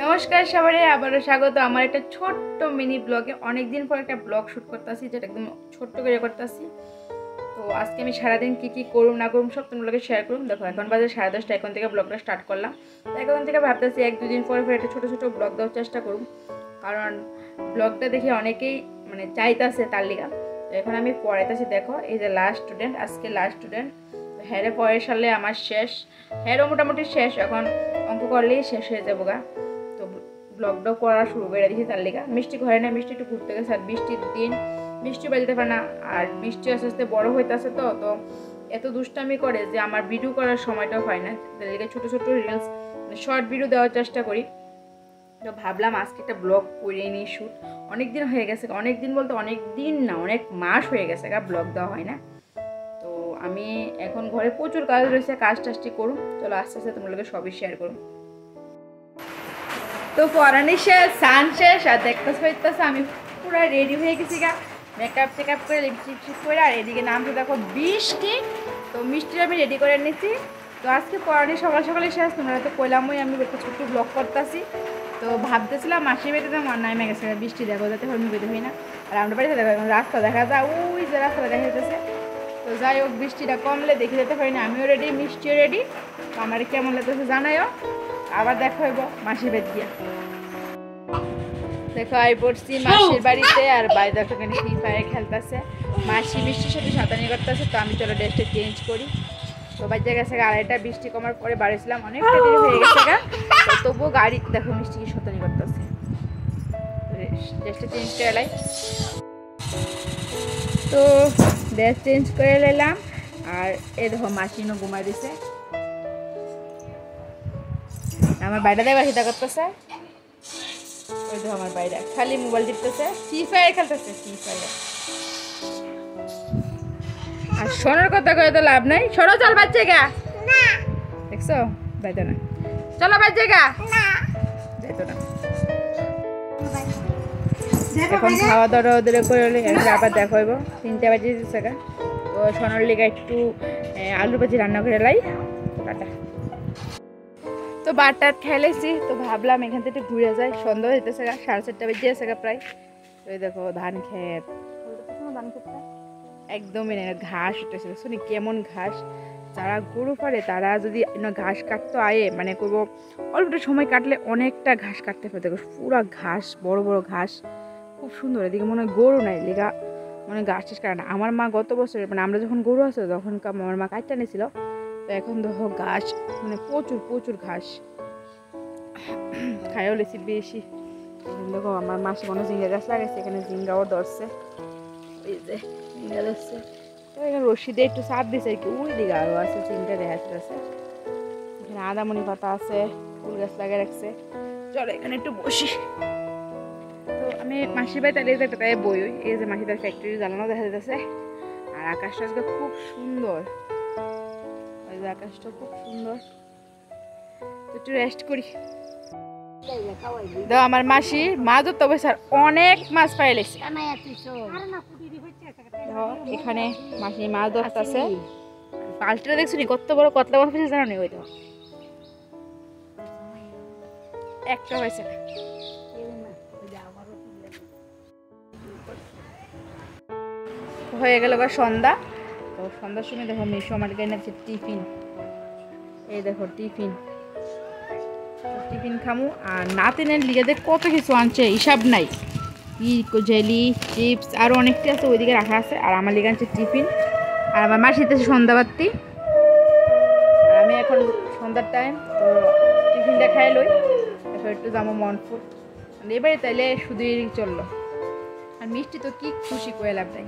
নমস্কার সবাই, আবারও স্বাগত আমার একটা ছোট্ট মিনি ব্লগে। অনেকদিন পর একটা ব্লগ শ্যুট করতেছি, যেটা একদম ছোট্ট করে করতেছি। তো আজকে আমি সারাদিন কী করুম না করুম সব তোমাদেরকে শেয়ার করুম। দেখো এখন বাজে 10:30, এখন থেকে ব্লগটা স্টার্ট করলাম। তো এখন থেকে ভাবতেছি 1-2 দিন পরে একটা ছোটো ছোটো ব্লগ দেওয়ার চেষ্টা করুম, কারণ ব্লগটা দেখে অনেকেই চাইতেছে তার লিগা। তো এখন আমি পড়াইতেছি। দেখো এই যে লাস্ট স্টুডেন্ট, আজকে লাস্ট স্টুডেন্ট। হ্যারে পরের সালে আমার শেষ, হ্যারও মোটামুটি শেষ, এখন অঙ্ক করলেই শেষ হয়ে যাবো গা। তো ব্লগটাও করা শুরু করে দিয়েছি তার লিগা। মিষ্টি ঘরে না, মিষ্টি একটু ঘুরতে গেছে, আর বৃষ্টির দিন মিষ্টি বাজতে পারে না, আর মিষ্টি আস্তে আস্তে বড় হইতেছে। তো এত দুষ্টামি করে যে আমার ভিডিও করার সময়টাও হয় না। তার লিগে ছোটো ছোটো রিলস শর্ট ভিডিও দেওয়ার চেষ্টা করি। তো ভাবলাম আজকে একটা ব্লগ করে নিই শ্যুট। অনেক দিন হয়ে গেছে, অনেক দিন বলতে অনেক দিন না, অনেক মাস হয়ে গেছে ব্লগ দেওয়া হয় না। তো আমি এখন ঘরে প্রচুর কাজ রয়েছে, কাজ টাজটি করুন। চলো আস্তে আস্তে তোমার লোকের সবই শেয়ার করুন। তো পড়ানি শেষ, সান শেষ, আর দেখতেছ হইতেছে আমি পুরো রেডি হয়ে গেছি মেকআপ টেকআপ করে লিপস্টিক করে। আর এদিকে নামতে দেখো বৃষ্টি। তো মিষ্টির আমি রেডি করে নিচ্ছি। তো আজকে পড়ানি সকাল সকালে শেষ, তোমরা তো কইলামই আমি একটু ছোট্ট ব্লগ করতেছি। তো ভাবতেছিলাম মাসির বাড়িতে আমার নামে গেছে বৃষ্টি, দেখো যাতে হলমি বেঁধে হই না। আর আমরা বাড়িতে দেখো রাস্তা দেখা যায়, ওই যে রাস্তাটা দেখা যেতেছে। তো যাই হোক, বৃষ্টিটা কমলে দেখে যেতে পারি না। আমিও রেডি, মিষ্টিও রেডি। আমার কেমন লাগতেছে জানাইও। আবার দেখা হইব মাসির বাড়ি গিয়া। দেখো আই পড়ছি মাসির বাড়িতে, আর বাড়ি দেখো এখানে ফ্রি ফায়ার খেলতেছে। মাসি বৃষ্টির সাথে সাঁতারি করতেছে। তো আমি চলো ড্রেসটা চেঞ্জ করি। তো বাচ্চা গেছে 2:30, বৃষ্টি কমার পরে বাড়িছিলাম, অনেকটা দেরি হয়ে গেছে তবুও গাড়ি দেখো মিষ্টি কি সাঁতারি করতেছে। ড্রেসটা চেঞ্জ করে এলাই। তো ড্রেস চেঞ্জ করে নিলাম। আর এ দেখো মাসিনও ঘুমাই দিছে। আমার বাইরে দেয় বাসিটা করতেছে। ওই দেখো আমার বাইরে খালি মোবাইল টিপতেছে, ফ্রি ফায়ার খেলতেছে, ফ্রি ফায়ার। আর শোনার কথা কয়ে তো লাভ নাই। সরো, চল বাচ্চা গা। দেখছো যাইতো না, চলো বাচ্চা গা। যাইতো না। এখন খাওয়া দাওয়া ওদের করে আবার দেখা হইব 3টা বাজে দিচ্ছে গা। তো সোনার লিগা একটু আলু ভাজি রান্না করে লাই। টাটা। তো বারটা খেলেছি, তো ভাবলাম এখান থেকে একটু ঘুরে যাই। সন্ধ্যা হইতেছে গা, 4:30 বেজে গেছে গা প্রায়। ওই দেখো ধান ক্ষেত, ধান ক্ষেতটা একদমই না, ঘাস উঠেছিল। শুনি কেমন ঘাস। যারা গরু পারে তারা যদি ঘাস কাটতে আয়ে করবো অল্পটা সময় কাটলে অনেকটা ঘাস কাটতে পারে। দেখো পুরা ঘাস, বড় বড় ঘাস, খুব সুন্দর। এদিকে মনে হয় গরু নাই লেগা ঘাস টাস কাটে না। আমার মা গত বছর আমরা যখন গরু আছে তখন আমার মা কাটতে নিয়েছিল। তো এখন দেখো ঘাস প্রচুর প্রচুর ঘাস খাইও লেছি বেশি। দেখো আমার মাসি মনে ঝিঙ্গা গাছ লাগাইছে, এখানে ঝিঙ্গাও ধরছে। এই যে ঝিঙ্গা ধরছে, তো এখানে রশি দিয়ে একটু চাপ দিছে আর কি। ওই দিকে আরও আছে ঝিঙ্গা দেখা যাচ্ছে। এখানে আদামনি পাতা আছে, ফুল গাছ লাগিয়ে রাখছে। চলো এখানে একটু বসি। তো আমি মাসির বাড়ি তাদের একটা তাই বই, এই যে মাসিদের ফ্যাক্টরি জ্বালানো দেখা যাচ্ছে। আর আকাশটা আজকে খুব সুন্দর, ওই যে আকাশটা খুব সুন্দর। তো একটু রেস্ট করি। আমার মাসি মাছ ধরতে বসে, অনেক মাছ পাইলেছে। এখানে মাসি মাছ ধরতেছে। পাল্টিটা দেখছো নি কত বড় কতলা মাছ পেয়েছে জানো নি? ওই তো একটা হয়েছে। হয়ে গেল সন্ধ্যা। তো সন্ধ্যার সময় দেখো মিশো আমার গায়ে টিফিন। এই দেখো টিফিন, টিফিন খামু। আর নাতিনের লিগে কত কিছু আনছে হিসাব নাই। জেলি, চিপস আরও অনেকটি আছে, ওইদিকে রাখা আছে। আর আমার লিগে আনছে টিফিন। আর আমার মাসি দিতেছে সন্ধ্যাবাতি। আর আমি এখন সন্ধ্যার টাইম, তো টিফিনটা খাই লই। এখন একটু যাবো মনপুর। এবারে তাইলে শুধুই চললো। আর মিষ্টি তো কি খুশি করে লাভ নাই।